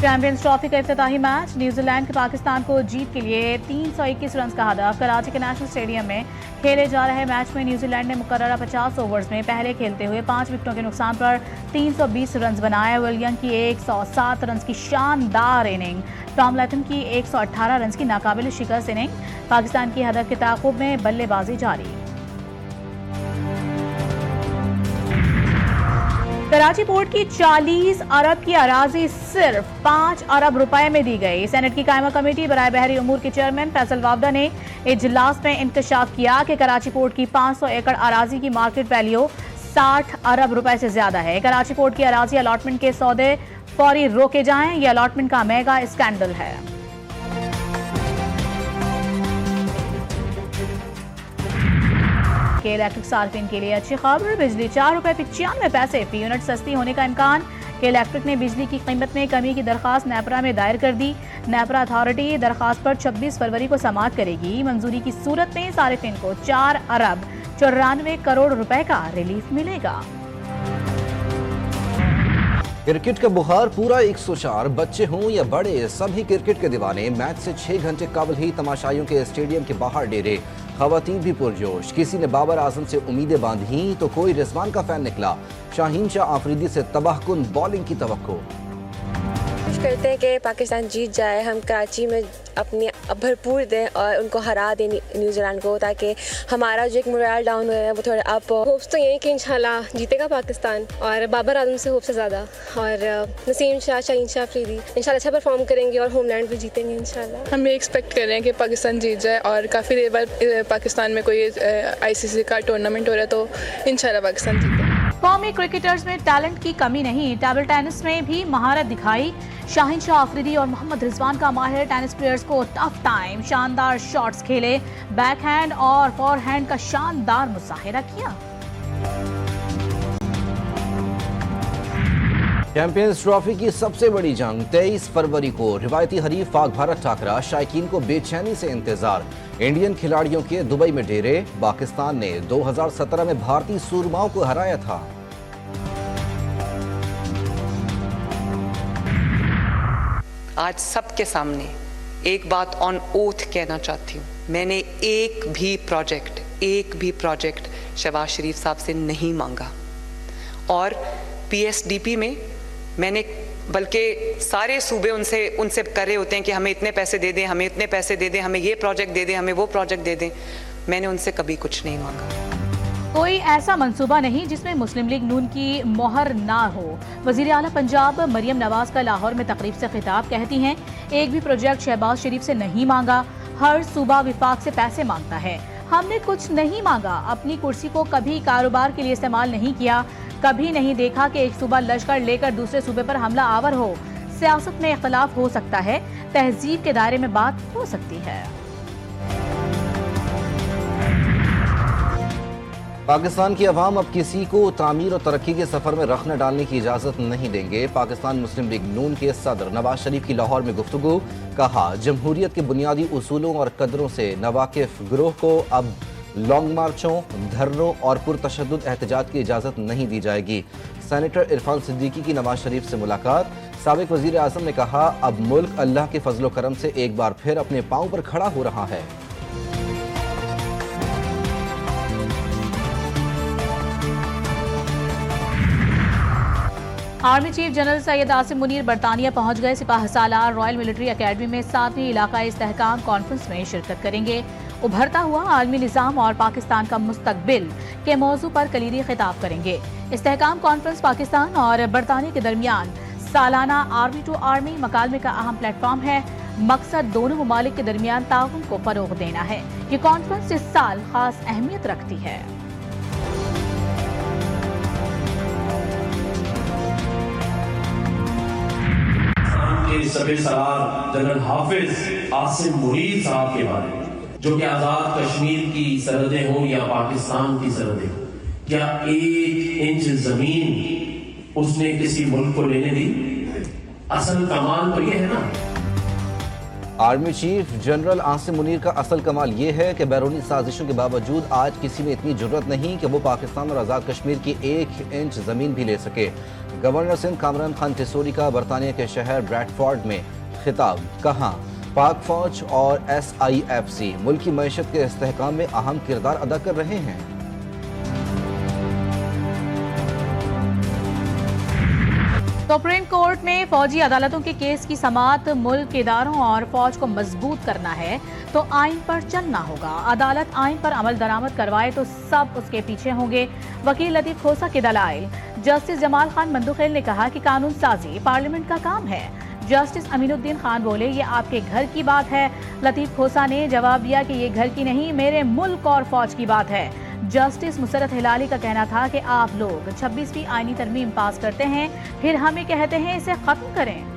Champions trophy का इफ्तिताही match New Zealand के पाकिस्तान को जीत के लिए 321 रन का हदफ। कराची के नेशनल स्टेडियम में खेले जा रहे मैच में न्यूजीलैंड ने मुकर्ररा 50 ओवर्स में पहले खेलते हुए 5 विकेटों के नुकसान पर 320 रन बनाए। विलियम की 107 रन की शानदार इनिंग, टॉम लैथम की 118 रन की नाकाबिल शिकस्त इनिंग। पाकिस्तान की हदफ के ताक़ुब में बल्लेबाजी जारी। कराची पोर्ट की 40 अरब की अराजी सिर्फ 5 अरब रुपए में दी गई। सेनेट की कायमा कमेटी बराए बहरी उमूर के चेयरमैन फैसल वावदा ने इजलास में इंकशाफ किया कि कराची पोर्ट की 500 एकड़ अराजी की मार्केट वैल्यू 60 अरब रुपए से ज्यादा है। कराची पोर्ट की अराजी अलॉटमेंट के सौदे फौरी रोके जाएं, यह अलॉटमेंट का मेगा स्कैंडल है। के इलेक्ट्रिक सार्फिन के लिए अच्छी खबर, बिजली 4 रुपए 95 पैसे फी यूनिट सस्ती होने का इम्कान। के इलेक्ट्रिक ने बिजली की कीमत में कमी की दरखास्त नेपरा में दायर कर दी। नेपरा अथॉरिटी दरखास्त पर 26 फरवरी को समाअत करेगी। मंजूरी की सूरत में सार्फिन को 4 अरब 94 करोड़ रुपए का रिलीफ मिलेगा। क्रिकेट का बुखार पूरा 104, बच्चे हों या बड़े सभी क्रिकेट के दीवाने। मैच से 6 घंटे कबल ही तमाशाइयों के स्टेडियम के बाहर डेरे, खवातीन भी पुरजोश। किसी ने बाबर आजम से उम्मीदें बांधी तो कोई रिजवान का फैन निकला। शाहीन शाह आफरीदी से तबाहकुन बॉलिंग की तवक्को। कोशिश करते हैं कि पाकिस्तान जीत जाए, हम कराची में अपनी भरपूर दें और उनको हरा दें न्यूजीलैंड को, ताकि हमारा जो एक मोरल डाउन हुआ है वो थोड़ा अप। होप्स तो यही कि इंशाल्लाह जीतेगा पाकिस्तान, और बाबर आजम से होप से ज़्यादा, और नसीम शाह, शाहीन शाह अफरीदी इंशाल्लाह अच्छा परफॉर्म करेंगे और होमलैंड भी जीतेंगे इंशाल्लाह। हम ये एक्सपेक्ट कर रहे हैं कि पाकिस्तान जीत जाए, और काफ़ी देर बाद पाकिस्तान में कोई ICC का टूर्नामेंट हो रहा है तो इंशाल्लाह पाकिस्तान जीते। कौमी क्रिकेटर्स में टैलेंट की कमी नहीं, टेबल टेनिस में भी महारत दिखाई। शाहीन शाह अफरीदी और मोहम्मद रिजवान का माहिर टेनिस प्लेयर्स को टफ टाइम। शानदार शॉट्स खेले, बैकहैंड और फॉरहैंड का शानदार मुजाहिरा किया। चैंपियंस ट्रॉफी की सबसे बड़ी जंग 23 फरवरी को, रिवायती हरीफ पाक भारत टाकरा। शायकीन को बेचैनी से इंतजार। इंडियन खिलाड़ियों के दुबई में डेरे। पाकिस्तान ने 2017 में भारतीय सूरमाओं को हराया था। आज सबके सामने एक बात ऑन ओथ कहना चाहती हूँ, मैंने एक भी प्रोजेक्ट शहबाज शरीफ साहब से नहीं मांगा, और PSDP में मैंने, बल्कि सारे सूबे उनसे कर रहे होते हैं कि हमें इतने पैसे दे दें, हमें इतने पैसे दे दें, हमें ये प्रोजेक्ट दे दें, हमें वो प्रोजेक्ट दे दें। मैंने उनसे कभी कुछ नहीं मांगा। कोई ऐसा मंसूबा नहीं जिसमें मुस्लिम लीग नून की मोहर ना हो। वजीर आला पंजाब मरियम नवाज का लाहौर में तकरीब से खिताब, कहती हैं एक भी प्रोजेक्ट शहबाज शरीफ से नहीं मांगा, हर सूबा विफाक से पैसे मांगता है। हमने कुछ नहीं मांगा, अपनी कुर्सी को कभी कारोबार के लिए इस्तेमाल नहीं किया, कभी नहीं देखा कि एक सूबा लश्कर लेकर दूसरे सूबे पर हमला आवर हो। सियासत में इख्तलाफ हो सकता है, तहजीब के दायरे में बात हो सकती है। पाकिस्तान की अवाम अब किसी को तामीर और तरक्की के सफर में रख न डालने की इजाजत नहीं देंगे। पाकिस्तान मुस्लिम लीग नून के सदर नवाज शरीफ की लाहौर में गुफ्तगू, कहा जमहूरियत के बुनियादी उसूलों और कदरों से नवाकिफ गिरोह को अब लॉन्ग मार्चों, धरनों और पुरतशद्दुद एहतजाज की इजाजत नहीं दी जाएगी। सेनेटर इरफान सिद्दीकी की नवाज शरीफ से मुलाकात। साबिक वजीर आजम ने कहा अब मुल्क अल्लाह के फजलो करम से एक बार फिर अपने पांव पर खड़ा हो रहा है। Army chief general Syed Asim Munir बरतानिया पहुंच गए। सिपाह सालार रॉयल मिलिट्री अकेडमी में 7वीं इलाकाई इस्तेहकाम कॉन्फ्रेंस में शिरकत करेंगे। उभरता हुआ आलमी निज़ाम और पाकिस्तान का मुस्तकबिल के मौजू पर कलीदी खिताब करेंगे। इस्तेहकाम कॉन्फ्रेंस पाकिस्तान और बरतानिया के दरमियान सालाना आर्मी टू आर्मी मकालमे का अहम प्लेटफॉर्म है। मकसद दोनों ममालिक के दरमियान ताउन को फरोग देना है। ये कॉन्फ्रेंस इस साल खास अहमियत रखती है। सफे सलार जनरल हाफिज आसिम मुनीर साहब के बारे में, जो कि आजाद कश्मीर की सरहदें हों या पाकिस्तान की सरहदें, क्या 1 इंच जमीन उसने किसी मुल्क को लेने दी? असल कमाल तो यह है ना। Army chief general Asim Munir का असल कमाल ये है कि बैरूनी साजिशों के बावजूद आज किसी में इतनी जुर्रत नहीं कि वो पाकिस्तान और आज़ाद कश्मीर की 1 इंच ज़मीन भी ले सके। गवर्नर सिंध कामरान खान टिसोरी का बरतानिया के शहर ब्रैडफोर्ड में खिताब। कहा पाक फौज और SIFC मुल्क की मईशत के इस्तेहकाम में अहम किरदार अदा कर रहे हैं। सुप्रीम कोर्ट में फौजी अदालतों के केस की समाअत मुल्क के इदारों और फौज को मजबूत करना है तो आइन पर चलना होगा। अदालत आइन पर अमल दरामद करवाए तो सब उसके पीछे होंगे। वकील लतीफ खोसा के दलाइल। जस्टिस जमाल खान मंदुखेल ने कहा कि कानून साजी पार्लियामेंट का काम है। जस्टिस अमीनुद्दीन खान बोले ये आपके घर की बात है। लतीफ खोसा ने जवाब दिया कि ये घर की नहीं मेरे मुल्क और फौज की बात है। जस्टिस मुसरत हिलाली का कहना था कि आप लोग 26वीं आईनी तरमीम पास करते हैं फिर हमें कहते हैं इसे खत्म करें।